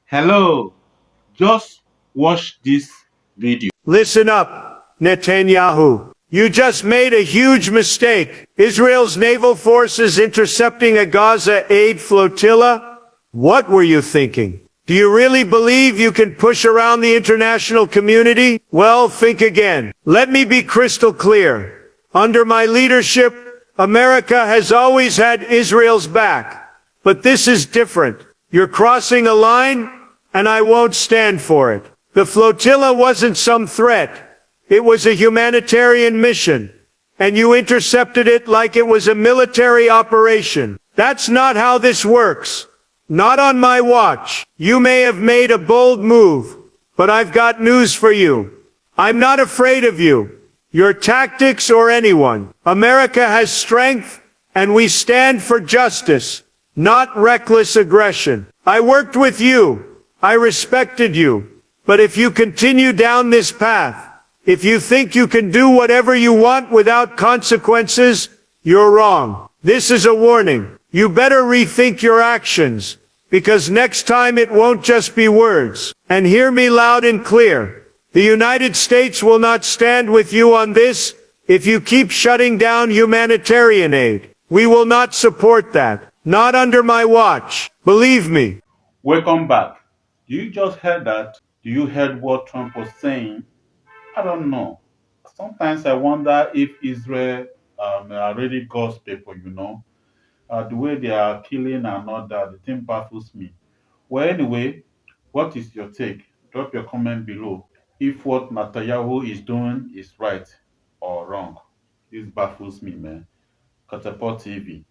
Hello, just watch this video. Listen up, Netanyahu. You just made a huge mistake. Israel's naval forces intercepting a Gaza aid flotilla? What were you thinking? Do you really believe you can push around the international community? Well, think again. Let me be crystal clear. Under my leadership, America has always had Israel's back. But this is different. You're crossing a line, and I won't stand for it. The flotilla wasn't some threat. It was a humanitarian mission. And you intercepted it like it was a military operation. That's not how this works. Not on my watch. You may have made a bold move, but I've got news for you. I'm not afraid of you, your tactics or anyone. America has strength, and we stand for justice, not reckless aggression. I worked with you. I respected you. But if you continue down this path, if you think you can do whatever you want without consequences, you're wrong. This is a warning. You better rethink your actions, because next time it won't just be words. And hear me loud and clear. The United States will not stand with you on this if you keep shutting down humanitarian aid. We will not support that. Not under my watch. Believe me. Welcome back. Do you just heard that? Do you heard what Trump was saying? I don't know. Sometimes I wonder if Israel are really God's people. The way they are killing and all that, the thing baffles me. Well, anyway, what is your take? Drop your comment below. If what Netanyahu is doing is right or wrong. This baffles me, man. Kataport TV.